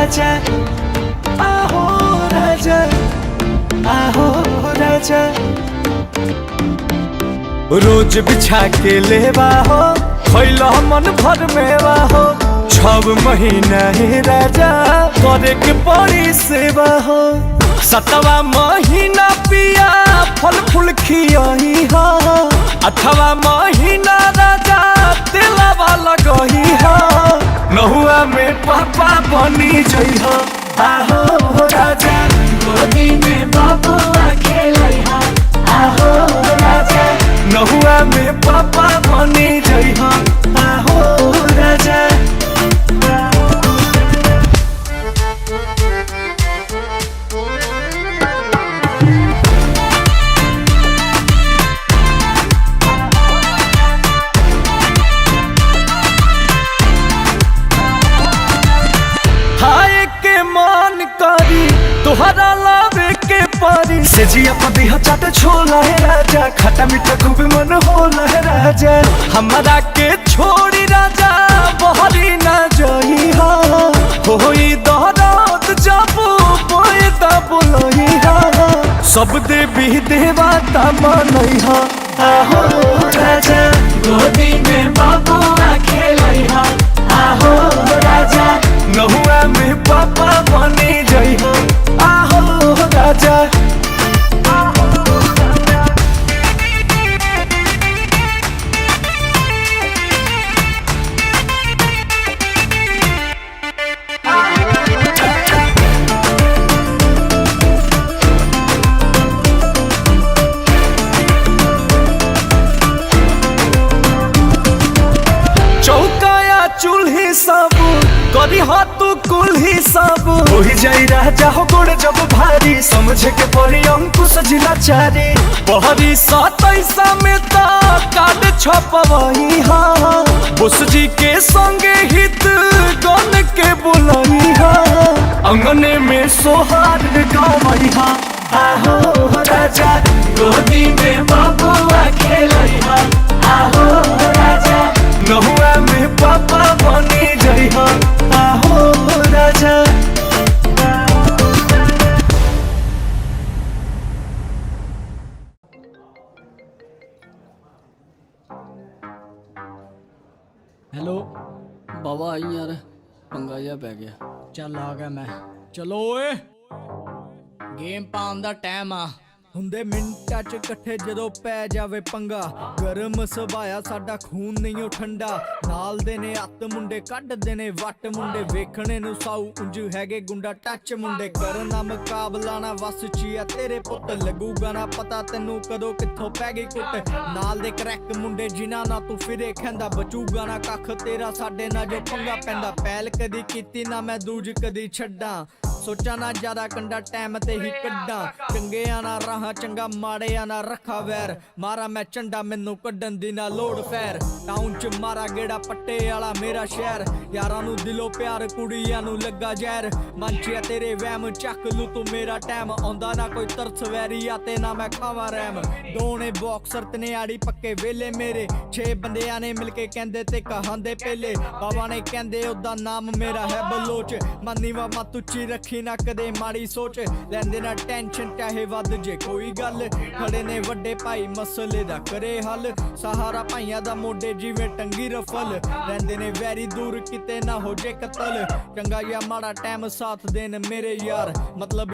राजा आहो राजा आहो राजा। रोज बिछा के लेवा हो खैला मन भर मेवा हो 6 महीना हे राजा करे के पड़ी सेवा हो। 7वां महीना पिया फल फूल खियाही हो 8वां महीना राजा तेलावा लगही हो 9वां में पापा बनी जई हो आहो राजा। गोदी में बबुआ खेलई हो आहो राजा। 9वां में पापा बनी जई हो आहो राजा। तोहरा लावे के पारी से जिया पदी चाट छोला है राजा। खट्टा मीठा खूब मन होला है राजा। हमारा के छोड़ी राजा बहरी ना जही होई दहरात जाबू बोए बोलही सब देवी देवता मनई आहो राजा। गोदी में बबुआ खेलई आहो राजा। 9वां में पापा बनी जई हो आहो राजा। चौकाया चूल्ही सब करी हाथ कुल्ही सब हो जाई राजा हो गोड़ जब भारी समझे के पड़ी अंकुश जिला चारी। बहरी 27 में कार्ड छपवही बोस जी के संगे हित गन के बुलही अंगने में सोहार गवई आहो राजा। गोदी में बबुआ खेलई आहो राजा। 9वां में पापा बनी जई हो आहो राजा। हेलो बाबा आई यार पंगा जिहा पै गया। चल आ गया मैं। चलो ओए गेम पाउन दा टाइम आ ਹੁੰਦੇ ਮਿੰਟਾਂ ਚ ਇਕੱਠੇ ਜਦੋਂ ਪੈ ਜਾਵੇ ਪੰਗਾ। ਗਰਮ ਸੁਭਾਇਆ ਸਾਡਾ ਖੂਨ ਨਹੀਂ ਉਹ ਠੰਡਾ। ਨਾਲ ਦੇ ਨੇ ਅੱਤ ਮੁੰਡੇ ਕੱਢਦੇ ਨੇ ਵੱਟ ਮੁੰਡੇ ਵੇਖਣੇ ਨੂੰ ਸਾਊ ਉਂਝ ਹੈਗੇ ਗੁੰਡਾ ਟੱਚ ਮੁੰਡੇ। ਕਰਨ ਦਾ ਮੁਕਾਬਲਾ ਨਾ ਵਸ ਚੀਆ ਤੇਰੇ ਪੁੱਤ ਲੱਗੂਗਾ ਨਾ ਪਤਾ ਤੈਨੂੰ ਕਦੋਂ ਕਿੱਥੋਂ ਪੈ ਗਈ ਕੁੱਟ। ਨਾਲ ਦੇ ਕਰੈਕ ਮੁੰਡੇ ਜਿਨ੍ਹਾਂ ਨਾਲ ਤੂੰ ਫਿਰੇ ਖੈਂਦਾ ਬਚੂਗਾ ਨਾ ਕੱਖ ਤੇਰਾ ਸਾਡੇ ਨਾਲ ਜੋ ਪੰਗਾ ਪੈਂਦਾ। ਪਹਿਲ ਕਦੀ ਕੀਤੀ ਨਾ ਮੈਂ ਦੂਜ ਕਦੀ ਛੱਡਾਂ ਸੋਚਾਂ ਨਾ ਜ਼ਿਆਦਾ ਕੰਡਾ ਟਾਈਮ ਤੇ ਹੀ ਕੱਢਾਂ। ਚੰਗਿਆਂ ਨਾ ਰਾਹਾਂ ਚੰਗਾ ਮਾੜਿਆਂ ਨਾ ਰੱਖਾ ਵੈਰ ਮਾਰਾ ਮੈਂ ਝੰਡਾ ਮੈਨੂੰ ਕੱਢਣ ਦੀ ਨਾ ਲੋੜ ਫੈਰ। ਟਾਊਨ ਚ ਮਾਰਾ ਗੇੜਾ ਪੱਟੇ ਵਾਲਾ ਮੇਰਾ ਸ਼ਹਿਰ ਯਾਰਾਂ ਨੂੰ ਦਿਲੋਂ ਪਿਆਰ ਕੁੜੀਆਂ ਨੂੰ ਲੱਗਾ ਜ਼ਹਿਰ। ਮੰਚਿਆ ਤੇਰੇ ਵਹਿਮ ਚੱਕ ਲੂ ਤੂੰ ਮੇਰਾ ਟਾਈਮ ਆਉਂਦਾ ਨਾ ਕੋਈ ਤਰਸ ਵੈਰੀ ਆ ਤੇ ਨਾ ਮੈਂ ਖਾਵਾਂ ਰੈਮ। ਦੋਨੇ ਬਾਕਸਰ ਤੇ ਨਿਆੜੀ ਪੱਕੇ ਵੇਲੇ ਮੇਰੇ 6 ਬੰਦਿਆਂ ਨੇ ਮਿਲ ਕੇ ਕਹਿੰਦੇ ਤੇ ਕਹਾਂਦੇ ਪਹਿਲੇ। ਬਾਬਾ ਨੇ ਕਹਿੰਦੇ ਉਹਦਾ ਨਾਮ ਮੇਰਾ ਹੈ ਬਲੋਚ। ਮੰਨੀ ਵਾ ਮਤ ਉੱਚੀ ਰੱਖੀ ਨਾ ਕਦੇ ਮਾੜੀ ਸੋਚ ਲੈਂਦੇ ਨਾ ਟੈਨਸ਼ਨ ਚਾਹੇ ਵੱਧ ਜੇ ਕੋਈ ਗੱਲ। ਖੜੇ ਨੇ ਵੱਡੇ ਭਾਈ ਮਸਲੇ ਦਾ ਕਰੇ ਹੱਲ ਸਹਾਰਾ ਭਾਈਆਂ ਦਾ ਮੋਢੇ ਜਿਵੇਂ ਟੰਗੀ ਰਫਲ। ਰਹਿੰਦੇ ਨੇ ਵੈਰੀ ਦੂਰ ਕਿਤੇ ਨਾ ਹੋ ਜੇ ਕਤਲ ਚੰਗਾ ਜਾਂ ਮਾੜਾ ਟਾਈਮ ਸਾਥ ਦੇਣ ਮੇਰੇ ਯਾਰ ਮਤਲਬ